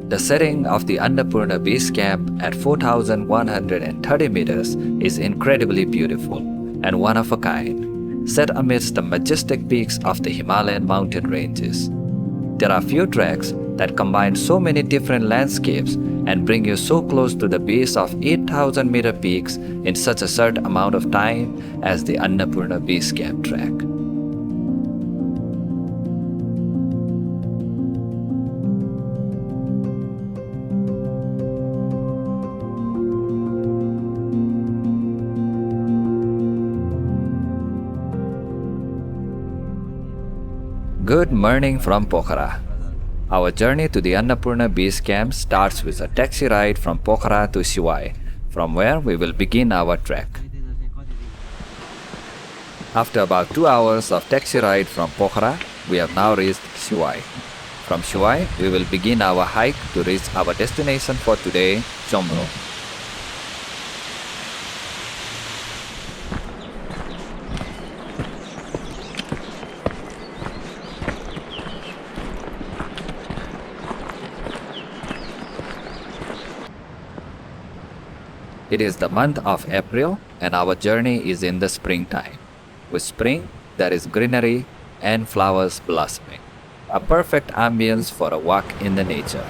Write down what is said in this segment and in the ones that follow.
The setting of the Annapurna Base Camp at 4,130 meters is incredibly beautiful and one of a kind, set amidst the majestic peaks of the Himalayan mountain ranges. There are few treks that combine so many different landscapes and bring you so close to the base of 8,000-meter peaks in such a short amount of time as the Annapurna Base Camp trek. Good morning from Pokhara. Our journey to the Annapurna Base Camp starts with a taxi ride from Pokhara to Siwai, from where we will begin our trek. After about 2 hours of taxi ride from Pokhara, we have now reached Siwai. From Siwai, we will begin our hike to reach our destination for today, Chomro. It is the month of April and our journey is in the springtime. With spring, there is greenery and flowers blossoming. A perfect ambience for a walk in the nature.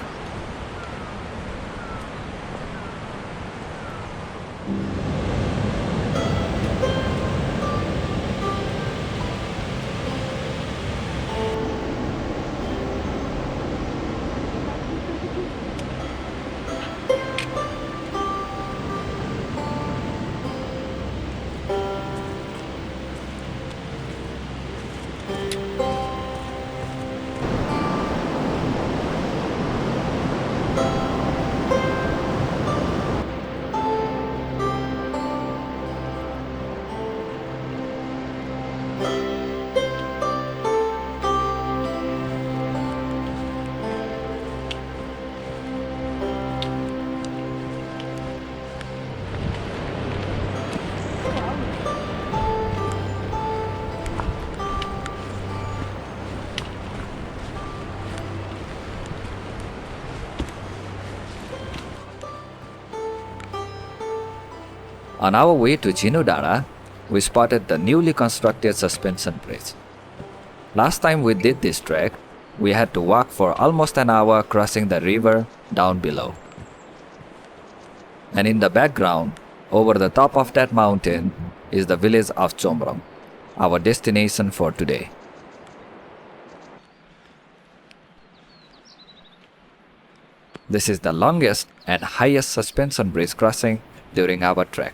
On our way to Jinudara, we spotted the newly constructed suspension bridge. Last time we did this trek, we had to walk for almost an hour crossing the river down below. And in the background, over the top of that mountain, is the village of Chomro, our destination for today. This is the longest and highest suspension bridge crossing during our trek.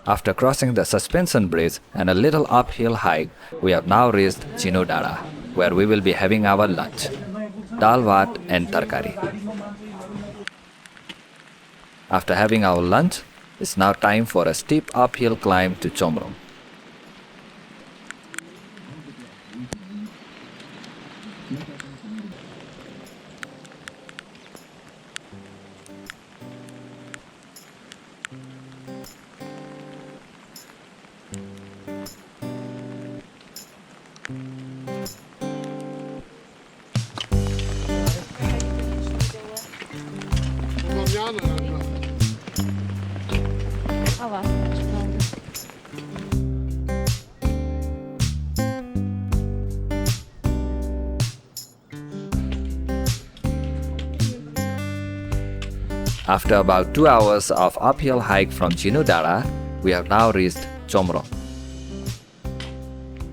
After crossing the suspension bridge and a little uphill hike, we have now reached Jinudara, where we will be having our lunch, dal bhat and tarkari. After having our lunch, it's now time for a steep uphill climb to Chomro. After about 2 hours of uphill hike from Jinudara, we have now reached Chomro.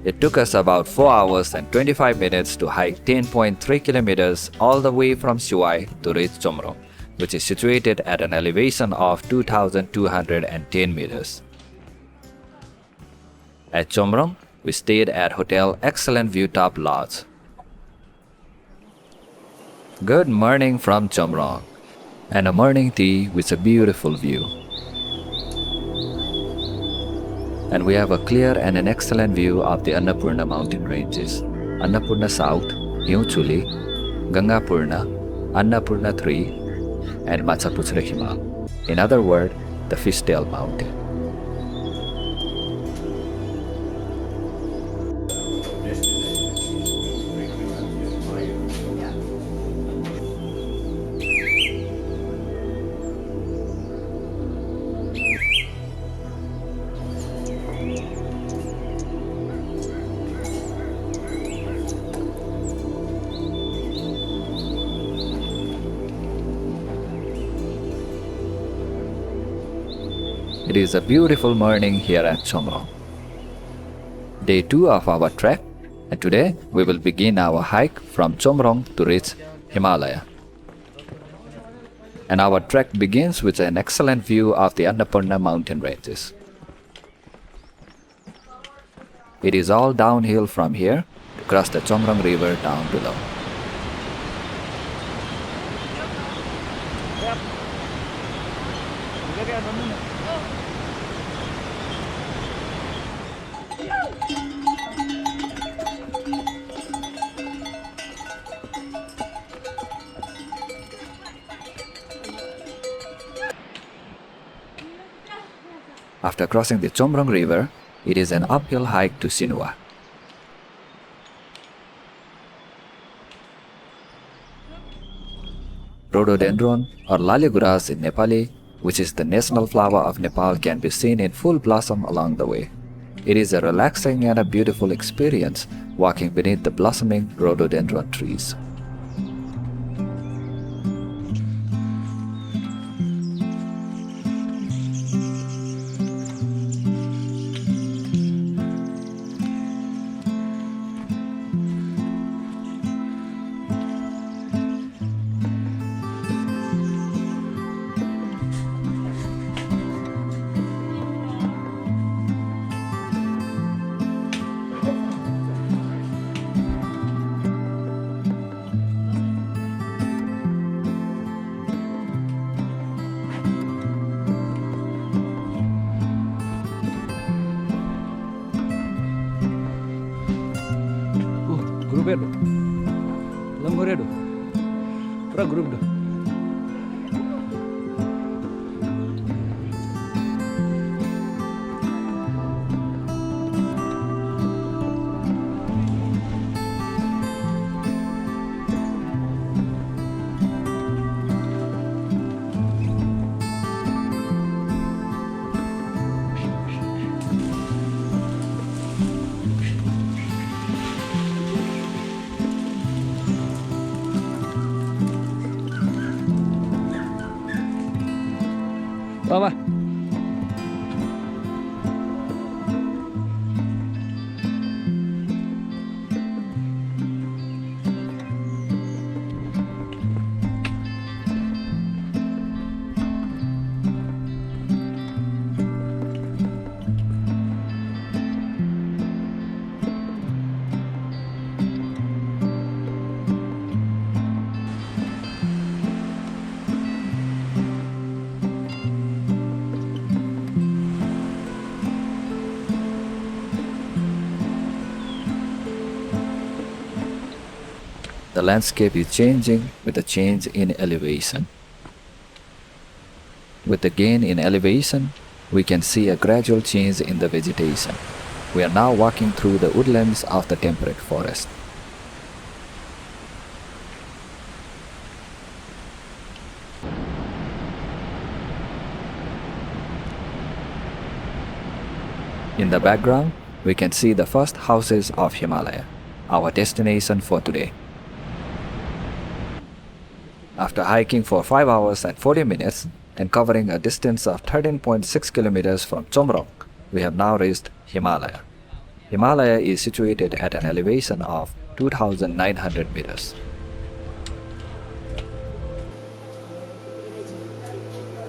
It took us about 4 hours and 25 minutes to hike 10.3 kilometers all the way from Siwai to reach Chomro, which is situated at an elevation of 2,210 meters. At Chomro, we stayed at Hotel Excellent View Top Lodge. Good morning from Chomro, and a morning tea with a beautiful view. And we have a clear and an excellent view of the Annapurna mountain ranges, Annapurna South, Hiunchuli, Gangapurna, Annapurna I, and Machhapuchhre Himal. In other words, the Fishtail mountain. It is a beautiful morning here at Chomrong. Day 2 of our trek, and today we will begin our hike from Chomrong to reach Himalaya. And our trek begins with an excellent view of the Annapurna mountain ranges. It is all downhill from here to cross the Chomrong river down below. After crossing the Chomrong river, it is an uphill hike to Sinua. Rhododendron or grass in Nepali, which is the national flower of Nepal, can be seen in full blossom along the way. It is a relaxing and a beautiful experience walking beneath the blossoming rhododendron trees. Grup itu, lembur itu, pura grup itu. Baba. The landscape is changing with a change in elevation. With the gain in elevation, we can see a gradual change in the vegetation. We are now walking through the woodlands of the temperate forest. In the background, we can see the first houses of Himalaya, our destination for today. After hiking for 5 hours and 40 minutes and covering a distance of 13.6 kilometers from Chomrong, we have now reached Himalaya. Himalaya is situated at an elevation of 2,900 meters.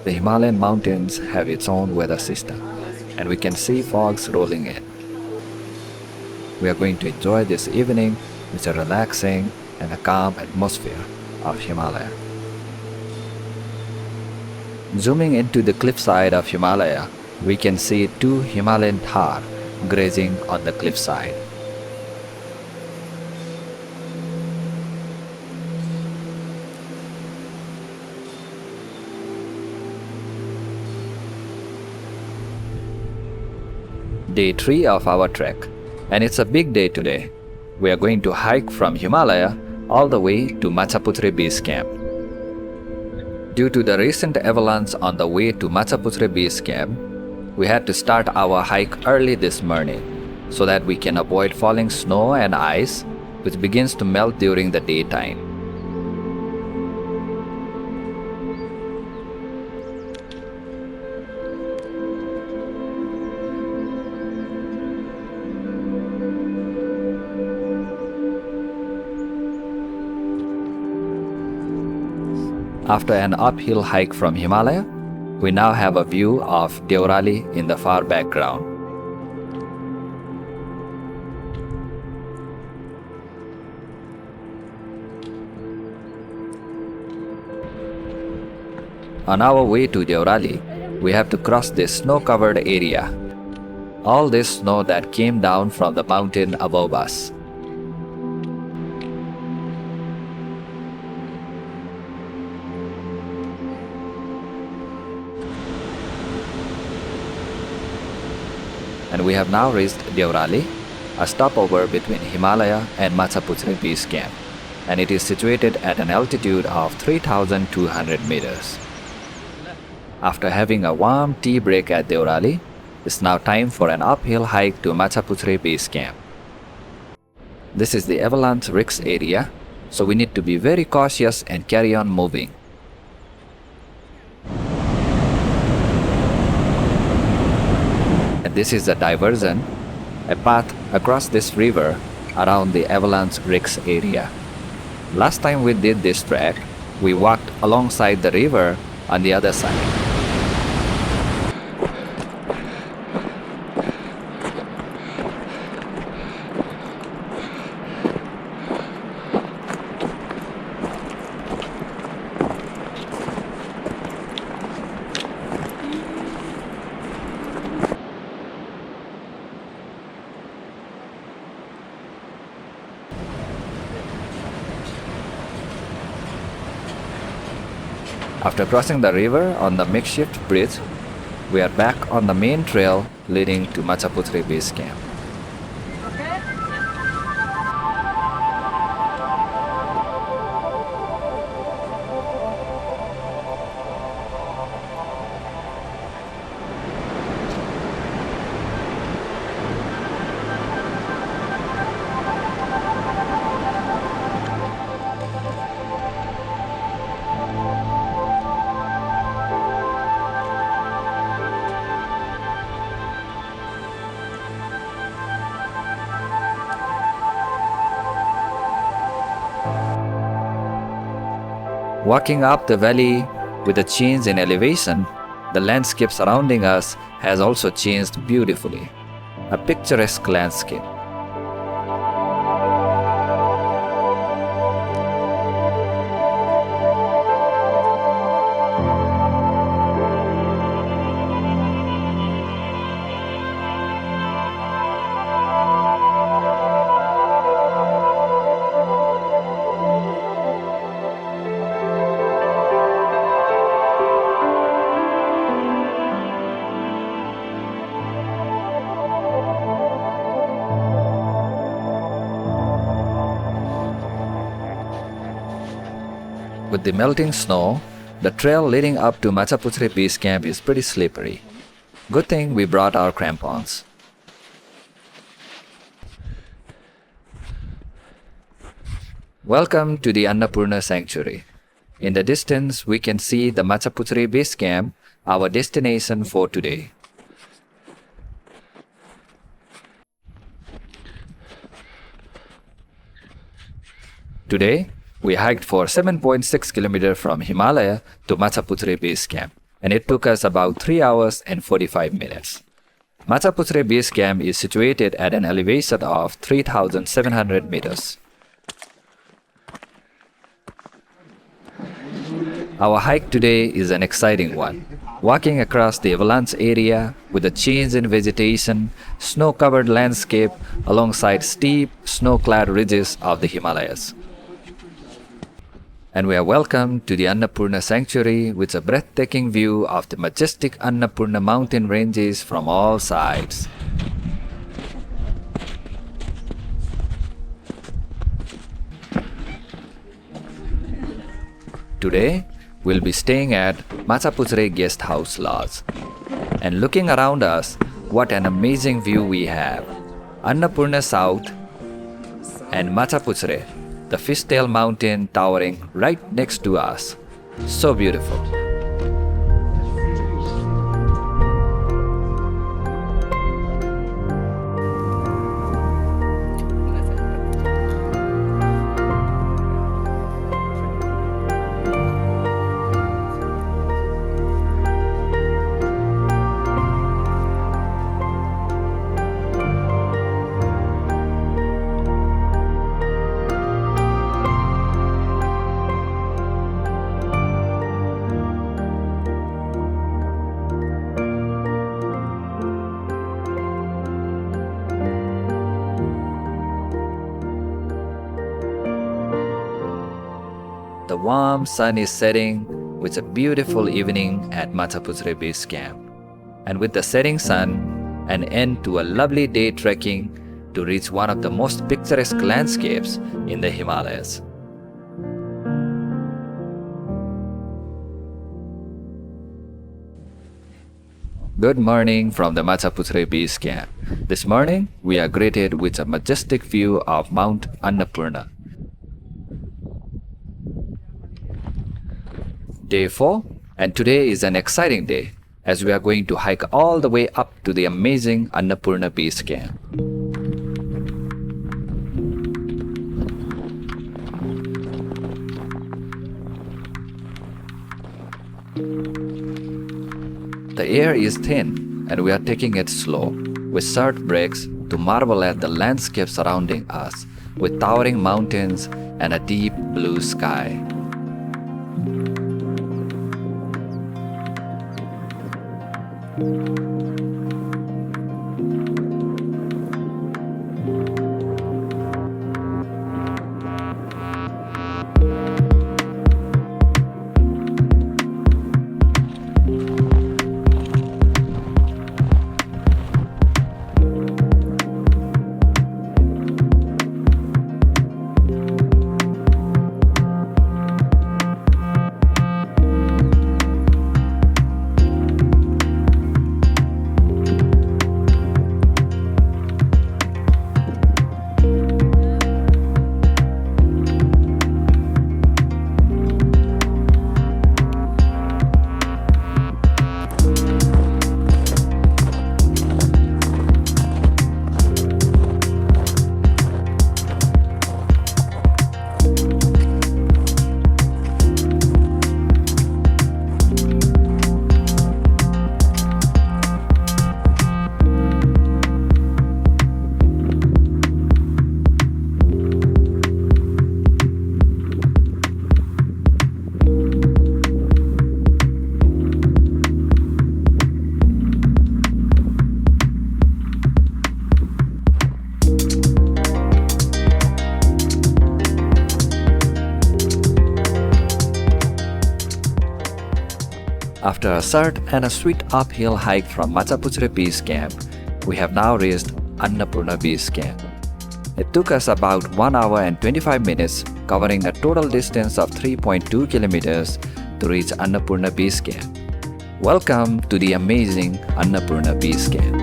The Himalayan mountains have its own weather system, and we can see fogs rolling in. We are going to enjoy this evening with a relaxing and a calm atmosphere of Himalaya. Zooming into the cliffside of Himalaya, we can see 2 Himalayan thar grazing on the cliffside. Day 3 of our trek, and it's a big day today. We are going to hike from Himalaya all the way to Machhapuchhre Base Camp. Due to the recent avalanche on the way to Machhapuchhre Base Camp, we had to start our hike early this morning so that we can avoid falling snow and ice, which begins to melt during the daytime. After an uphill hike from Himalaya, we now have a view of Deorali in the far background. On our way to Deorali, we have to cross this snow-covered area. All this snow that came down from the mountain above us. And we have now reached Deorali, a stopover between Himalaya and Machhapuchhre Base Camp, and it is situated at an altitude of 3,200 meters. After having a warm tea break at Deorali, it's now time for an uphill hike to Machhapuchhre Base Camp. This is the avalanche risk area, so we need to be very cautious and carry on moving. And this is a diversion, a path across this river around the avalanche risk area. Last time we did this trek, we walked alongside the river on the other side. After crossing the river on the makeshift bridge, we are back on the main trail leading to Machhapuchhre Base Camp. Walking up the valley with a change in elevation, the landscape surrounding us has also changed beautifully. A picturesque landscape. With the melting snow, the trail leading up to Machhapuchhre Base Camp is pretty slippery. Good thing we brought our crampons. Welcome to the Annapurna Sanctuary. In the distance, we can see the Machhapuchhre Base Camp, our destination for today. Today, we hiked for 7.6 kilometers from Himalaya to Machhapuchhre Base Camp, and it took us about 3 hours and 45 minutes. Machhapuchhre Base Camp is situated at an elevation of 3,700 meters. Our hike today is an exciting one. Walking across the avalanche area with a change in vegetation, snow-covered landscape alongside steep, snow-clad ridges of the Himalayas. And we are welcome to the Annapurna Sanctuary with a breathtaking view of the majestic Annapurna mountain ranges from all sides. Today, we'll be staying at Machhapuchhre Guest House Lodge. And looking around us, what an amazing view we have. Annapurna South and Machhapuchhre, the Fishtail mountain towering right next to us. So beautiful. The warm sun is setting with a beautiful evening at Machhapuchhre Base Camp. And with the setting sun, an end to a lovely day trekking to reach one of the most picturesque landscapes in the Himalayas. Good morning from the Machhapuchhre Base Camp. This morning, we are greeted with a majestic view of Mount Annapurna. Day 4, and today is an exciting day as we are going to hike all the way up to the amazing Annapurna Base Camp. The air is thin and we are taking it slow, with short breaks to marvel at the landscape surrounding us, with towering mountains and a deep blue sky. After a short and a sweet uphill hike from Machhapuchhre Base Camp, we have now reached Annapurna Base Camp. It took us about 1 hour and 25 minutes, covering a total distance of 3.2 kilometers to reach Annapurna Base Camp. Welcome to the amazing Annapurna Base Camp.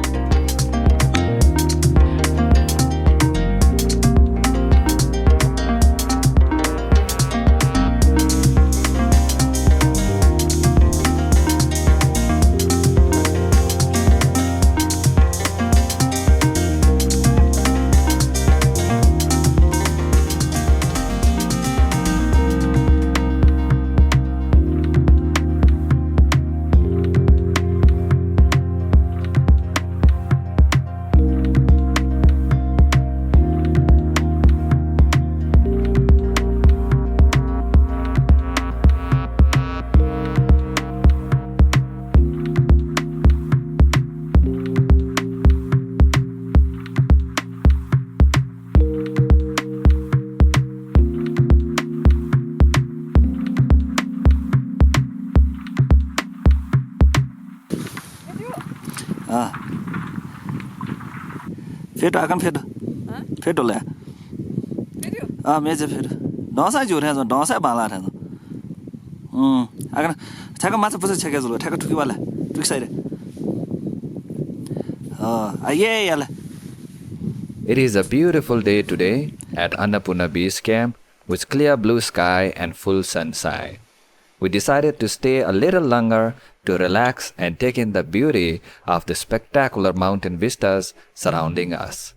Fedo akan fedo. Fedo le. Fedo. Meje fedo. Dosa jure ha dosa bala tha. Akan thaka Machhapuchhre cheke zulo thaka thuki wala. Thuki side. Aye yala. It is a beautiful day today at Annapurna Base Camp with clear blue sky and full sunshine. We decided to stay a little longer to relax and take in the beauty of the spectacular mountain vistas surrounding us.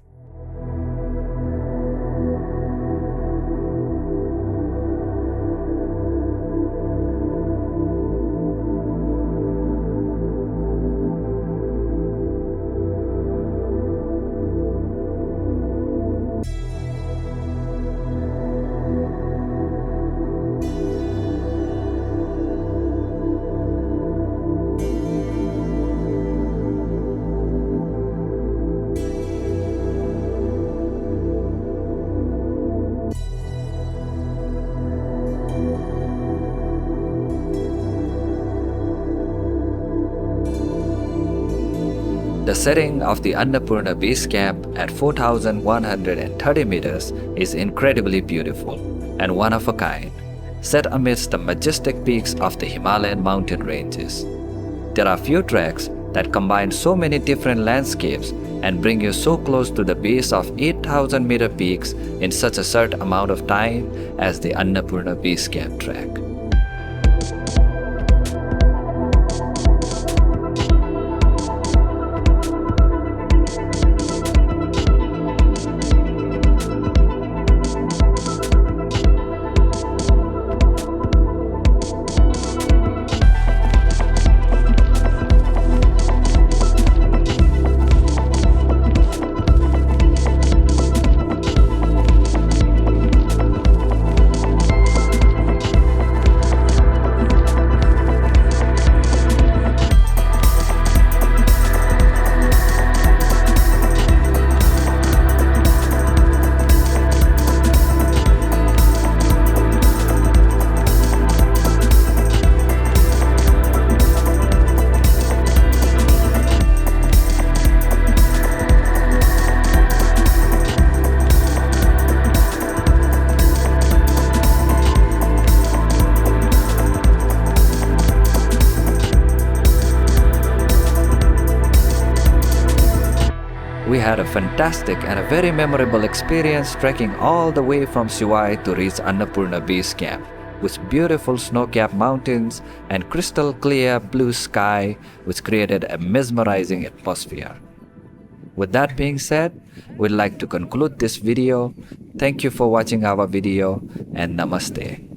setting of the Annapurna Base Camp at 4,130 meters is incredibly beautiful and one of a kind, set amidst the majestic peaks of the Himalayan mountain ranges. There are few treks that combine so many different landscapes and bring you so close to the base of 8,000-meter peaks in such a short amount of time as the Annapurna Base Camp trek. We had a fantastic and a very memorable experience trekking all the way from Siwai to reach Annapurna Base Camp, with beautiful snow-capped mountains and crystal clear blue sky, which created a mesmerizing atmosphere. With that being said, we'd like to conclude this video. Thank you for watching our video, and namaste.